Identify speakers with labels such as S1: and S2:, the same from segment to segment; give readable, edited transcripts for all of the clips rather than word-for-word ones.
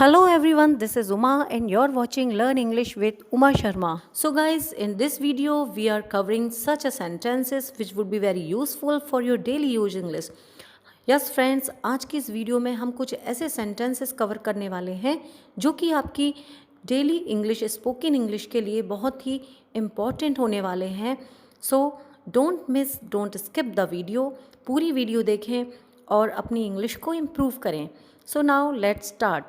S1: Hello everyone, this is Uma and you're watching Learn English with Uma Sharma. So guys, in this video we are covering such a sentences which would be very useful for your daily use English. Yes friends, आज की इस video में हम कुछ ऐसे sentences cover करने वाले हैं जो कि आपकी डेली इंग्लिश स्पोकन इंग्लिश के लिए बहुत ही इम्पॉर्टेंट होने वाले हैं. So don't miss, don't skip the video. पूरी वीडियो देखें और अपनी इंग्लिश को इम्प्रूव करें. So now let's start.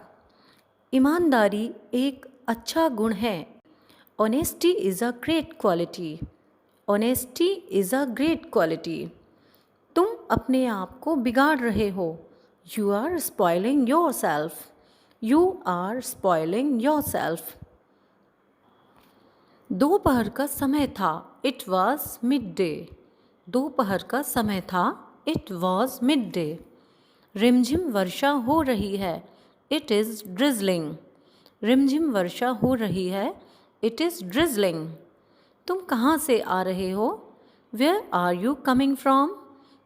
S1: ईमानदारी एक अच्छा गुण है. Honesty is a great quality. Honesty is a great quality. तुम अपने आप को बिगाड़ रहे हो. You are spoiling yourself. You are spoiling yourself. दोपहर का समय था. It was midday. दोपहर का समय था. It was midday. रिमझिम वर्षा हो रही है. It is drizzling. रिमझिम वर्षा हो रही है. It is drizzling. तुम कहाँ से आ रहे हो. Where are you coming from.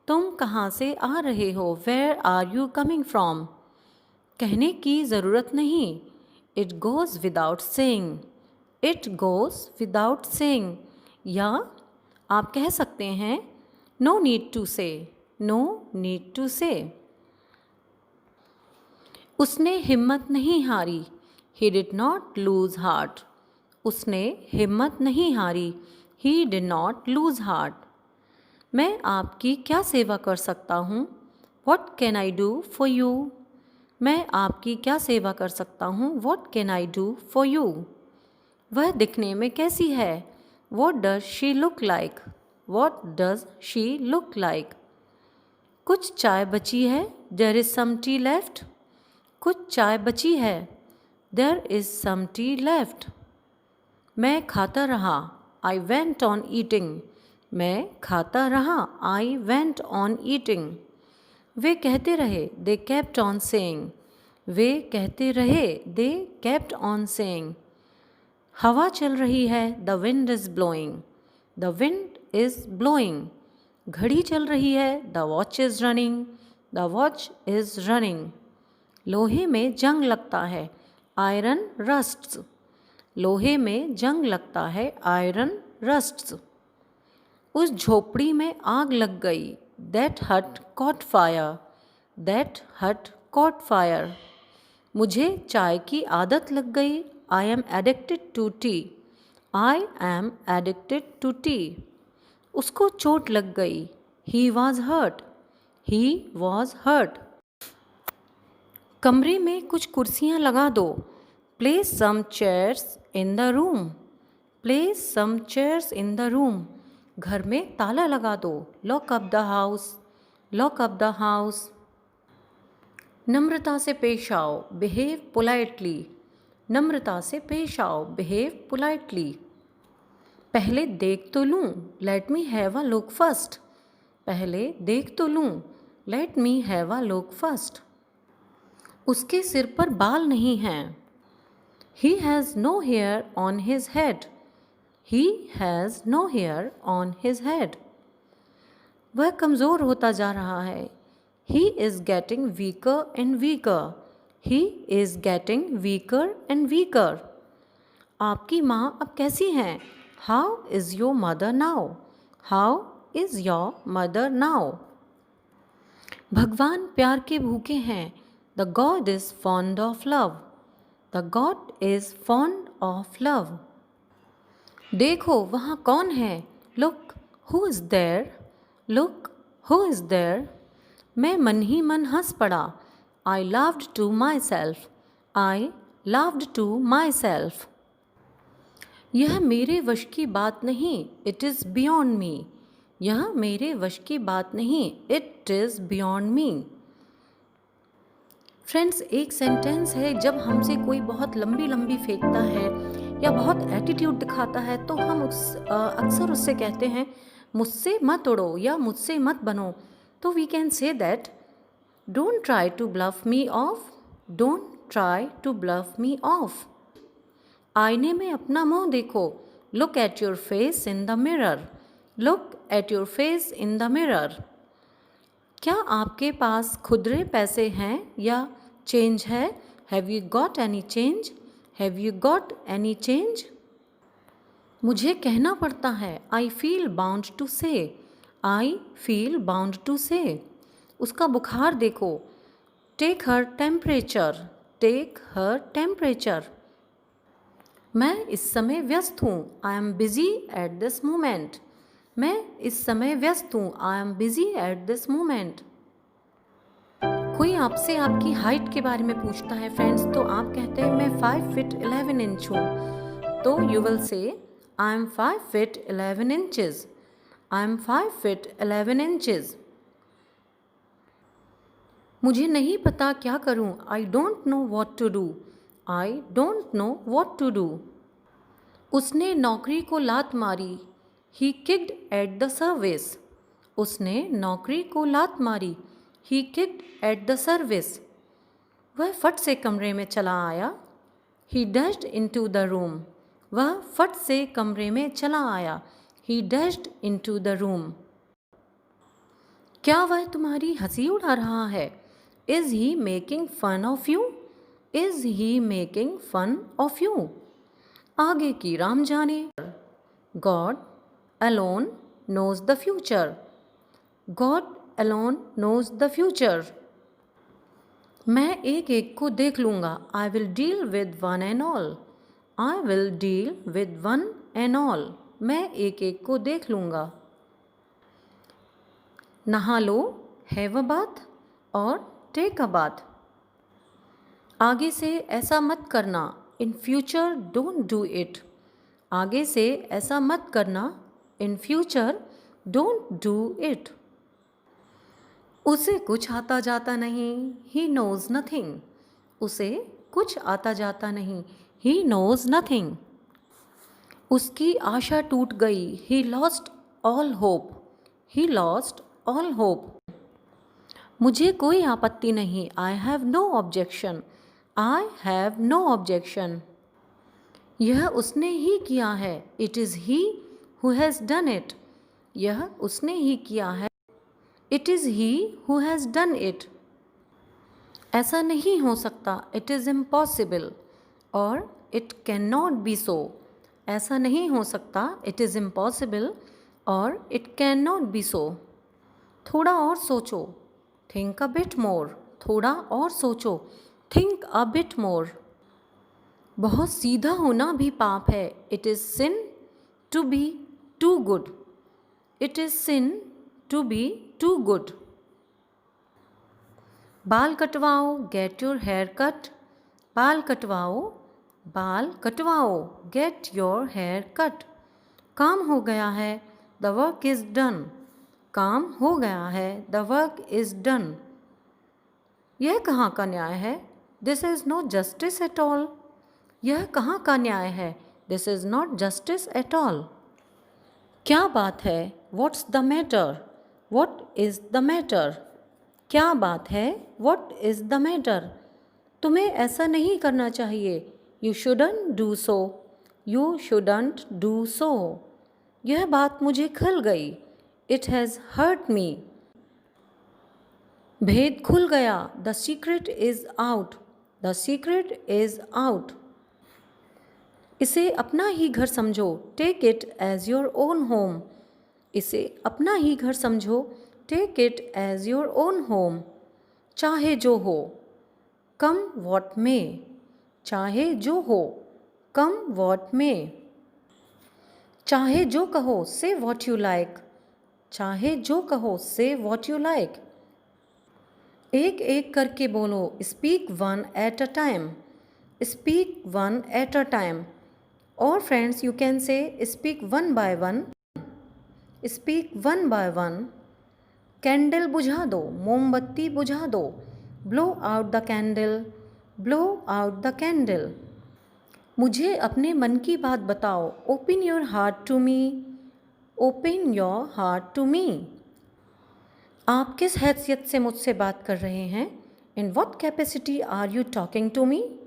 S1: तुम कहाँ से आ रहे हो. Where are you coming from. कहने की ज़रूरत नहीं. It goes without saying. It goes without saying. या आप कह सकते हैं no need to say. No need to say. उसने हिम्मत नहीं हारी. He did not lose heart. उसने हिम्मत नहीं हारी. He did not lose heart. मैं आपकी क्या सेवा कर सकता हूँ. What can I do for you. मैं आपकी क्या सेवा कर सकता हूँ. What can I do for you. वह दिखने में कैसी है. What does she look like. What does she look like. कुछ चाय बची है. There is some tea left. कुछ चाय बची है. There is some tea left. मैं खाता रहा. I went on eating. मैं खाता रहा. I went on eating. वे कहते रहे. They kept on saying. वे कहते रहे. They kept on saying. हवा चल रही है. The wind is blowing. The wind is blowing. घड़ी चल रही है. The watch is running. The watch is running. लोहे में जंग लगता है. Iron rusts. लोहे में जंग लगता है. Iron rusts. उस झोपड़ी में आग लग गई. That hut caught fire. That hut caught fire. मुझे चाय की आदत लग गई. I am addicted to tea. I am addicted to tea. उसको चोट लग गई. He was hurt. He was hurt. कमरे में कुछ कुर्सियाँ लगा दो. Place some chairs in the room. Place some chairs in the room. घर में ताला लगा दो. Lock up the house. Lock up the house. नम्रता से पेश आओ. Behave politely. नम्रता से पेश आओ. Behave politely. पहले देख तो लूँ. Let me have a look first. पहले देख तो लूँ. Let me have a look first. उसके सिर पर बाल नहीं हैं. He has no hair on his head. He has no hair on his head. वह कमज़ोर होता जा रहा है. He is getting weaker and weaker. He is getting weaker and weaker. आपकी माँ अब कैसी हैं. How is your mother now? How is your mother now? भगवान प्यार के भूखे हैं. The God is fond of love. The God is fond of love. देखो वहाँ कौन है. Look who is there. Look who is there. मैं मन ही मन हंस पड़ा. I laughed to myself. I laughed to myself. यह मेरे वश की बात नहीं. It is beyond me. यह मेरे वश की बात नहीं. It is beyond me. Friends, एक सेंटेंस है जब हमसे कोई बहुत लंबी लंबी फेंकता है या बहुत एटीट्यूड दिखाता है तो हम अक्सर उससे कहते हैं मुझसे मत उड़ो या मुझसे मत बनो. तो we can say that don't try to bluff me off. Don't try to bluff me off. आईने में अपना मुंह देखो. Look at your face in the mirror. Look at your face in the mirror. क्या आपके पास खुदरे पैसे हैं या चेंज है. Have you got any change? Have you got any change? मुझे कहना पड़ता है, आई फील बाउंड टू से। आई फील बाउंड टू से। उसका बुखार देखो, take her temperature. Take her temperature. मैं इस समय व्यस्त हूँ, I am busy at this moment. मैं इस समय व्यस्त हूँ, I am busy at this moment. कोई आपसे आपकी हाइट के बारे में पूछता है फ्रेंड्स, तो आप कहते हैं मैं 5 फीट 11 इंच हूँ, तो you will say I am 5 feet 11 inches. I am 5 feet 11 inches. मुझे नहीं पता क्या करूँ, I don't know what to do. I don't know what to do. उसने नौकरी को लात मारी, he kicked at the service. उसने नौकरी को लात मारी, he kicked at the service. वह फट से कमरे में चला आया, he dashed into the room. वह फट से कमरे में चला आया, he dashed into the room. क्या वह तुम्हारी हंसी उड़ा रहा है? Is he making fun of you? Is he making fun of you? आगे की राम जाने। God alone knows the future. God alone knows the future. मैं एक एक को देख लूँगा, I will deal with one and all. I will deal with one and all. मैं एक एक को देख लूँगा। नहा लो, हैव अ बाथ और टेक अ बाथ। आगे से ऐसा मत करना, in future don't do it. आगे से ऐसा मत करना, in future don't do it. उसे कुछ आता जाता नहीं, ही नोज नथिंग। उसे कुछ आता जाता नहीं, ही नोज नथिंग। उसकी आशा टूट गई, he lost all hope. He lost all hope. मुझे कोई आपत्ति नहीं, I have no objection. I have no objection. यह उसने ही किया है, it is he who has done it. यह उसने ही किया है, it is he who has done it. ऐसा नहीं हो सकता, इट इज़ इम्पॉसिबल। और it can not be so. ऐसा नहीं हो सकता, इट इज़ इम्पॉसिबल और इट कैन नॉट बी सो। थोड़ा और सोचो, थिंक अ बिट मोर। थोड़ा और सोचो, थिंक अ बिट मोर। बहुत सीधा होना भी पाप है, it is sin to be too good. It is sin to be too good. बाल कटवाओ, गेट योर हेयर कट। बाल कटवाओ, बाल कटवाओ, गेट योर हेयर कट। काम हो गया है, द वर्क इज़ डन। काम हो गया है, द वर्क इज़ डन। यह कहाँ का न्याय है? This is not justice at all. यह कहाँ का न्याय है? This is not justice at all. क्या बात है? What's the matter? What is the matter? क्या बात है? What is the matter? तुम्हें ऐसा नहीं करना चाहिए, you shouldn't do so. You shouldn't do so. यह बात मुझे खल गई, इट हैज़ हर्ट मी। भेद खुल गया, the secret is out. The secret is out. इसे अपना ही घर समझो, take it as your own home. इसे अपना ही घर समझो, take it as your own home. चाहे जो हो, कम वॉट में। चाहे जो हो, कम वॉट में। चाहे जो कहो, से वॉट यू लाइक। चाहे जो कहो, से वॉट यू लाइक। एक एक करके बोलो, speak one at a time. Speak one at a time. और friends, you can say speak one by one. Speak one by one. Candle बुझा दो, मोमबत्ती बुझा दो। Blow out the candle. Blow out the candle. मुझे अपने मन की बात बताओ, open your heart to me. Open your heart to me. आप किस हैसियत से मुझसे बात कर रहे हैं? In what capacity are you talking to me?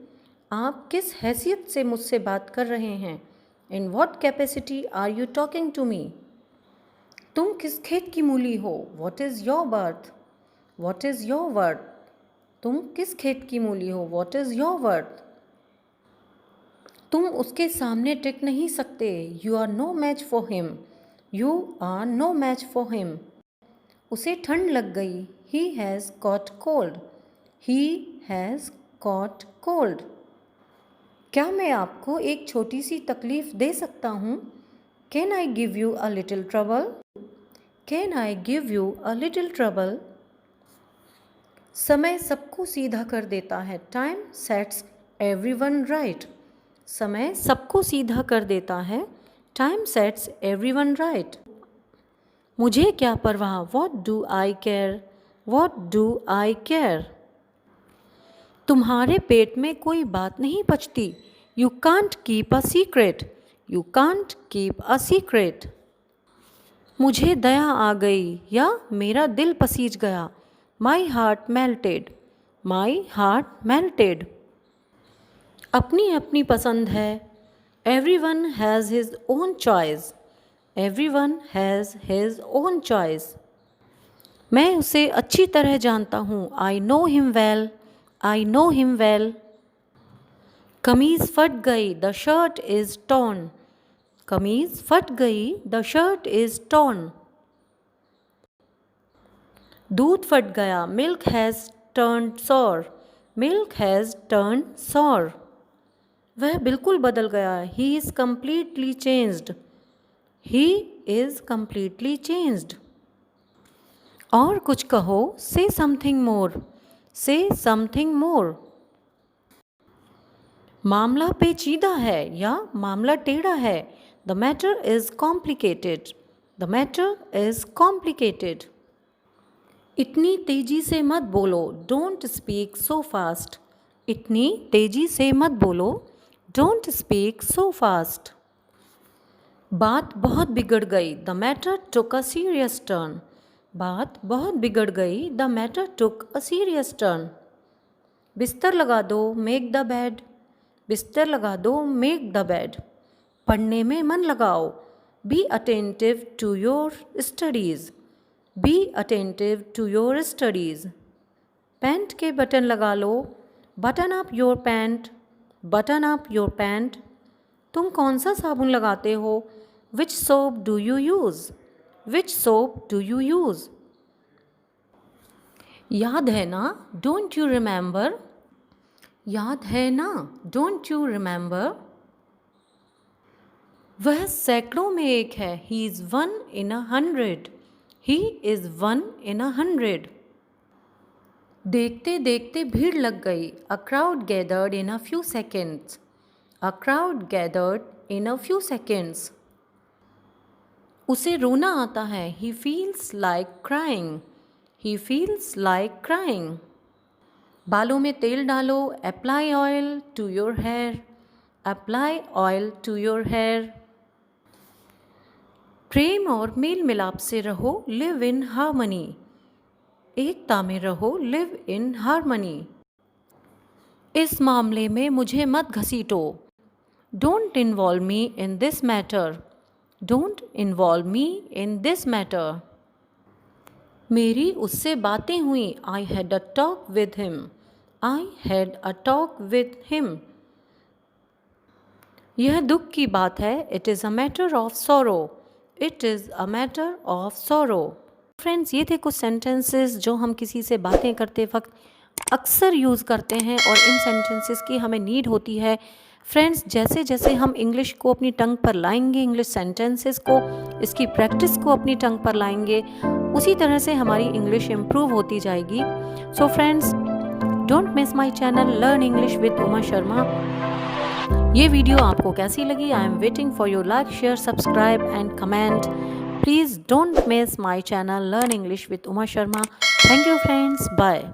S1: आप किस हैसियत से मुझसे बात कर रहे हैं? In what capacity are you talking to me? तुम किस खेत की मूली हो? What is your birth? What is your worth? तुम किस खेत की मूली हो? What is your worth? तुम उसके सामने टिक नहीं सकते। You are no match for him. You are no match for him. उसे ठंड लग गई। He has caught cold. He has caught cold. क्या मैं आपको एक छोटी सी तकलीफ़ दे सकता हूँ? Can I give you a little trouble? Can I give you a little trouble? समय सबको सीधा कर देता है। Time sets everyone right. समय सबको सीधा कर देता है। Time sets everyone right. मुझे क्या परवाह? What do I care? What do I care? तुम्हारे पेट में कोई बात नहीं पचती। You can't keep a secret. You can't keep a secret. मुझे दया आ गई या मेरा दिल पसीज गया। My heart melted. My heart melted. अपनी अपनी पसंद है। Every one has his own choice. Every one has his own choice. मैं उसे अच्छी तरह जानता हूँ। I know him well. I know him well. कमीज़ फट गई। The shirt is torn. कमीज़ फट गई। The shirt is torn. दूध फट गया। Milk has turned sour. Milk has turned sour. वह बिल्कुल बदल गया। He is completely changed. He is completely changed. और कुछ कहो। से समथिंग मोर। से समथिंग मोर। मामला पेचीदा है या मामला टेढ़ा है। The matter is complicated. The matter is complicated. इतनी तेजी से मत बोलो। Don't speak so fast. इतनी तेजी से मत बोलो। Don't speak so fast. बात बहुत बिगड़ गई। The matter took a serious turn. बात बहुत बिगड़ गई। The matter took a serious turn. बिस्तर लगा दो। Make the bed. बिस्तर लगा दो। Make the bed. पढ़ने में मन लगाओ। Be attentive to your studies. Be attentive to your studies. Pant के बटन लगा लो। Button up your pant. Button up your pant. तुम कौन सा साबुन लगाते हो? Which soap do you use? Which soap do you use? याद है ना? Don't you remember? याद है ना? Don't you remember? वह सैकड़ों में एक है। He is one in 100। He is one in 100। देखते देखते भीड़ लग गई। A crowd gathered in a few seconds. A crowd gathered in a few seconds. उसे रोना आता है। He feels like crying. He feels like crying. बालों में तेल डालो। Apply oil to your hair. Apply oil to your hair. प्रेम और मेल मिलाप से रहो। Live in harmony. एकता में रहो। Live in harmony. इस मामले में मुझे मत घसीटो। Don't involve me in this matter. Don't involve me in this matter. मेरी उससे बातें हुई। I had a talk with him. I had a talk with him. यह दुख की बात है। It is a matter of sorrow. It is a matter of sorrow. Friends, ये थे कुछ सेंटेंसेस जो हम किसी से बातें करते वक्त अक्सर यूज़ करते हैं और इन सेंटेंसेस की हमें नीड होती है। फ्रेंड्स, जैसे जैसे हम इंग्लिश को अपनी टंग पर लाएंगे, इंग्लिश सेंटेंसेस को, इसकी प्रैक्टिस को अपनी टंग पर लाएंगे, उसी तरह से हमारी इंग्लिश इम्प्रूव होती जाएगी। So friends, don't miss my channel learn English with Uma Sharma. ये वीडियो आपको कैसी लगी? I am waiting for your like, share, subscribe and comment. Please don't miss my channel learn English with Uma Sharma. Thank you friends, bye.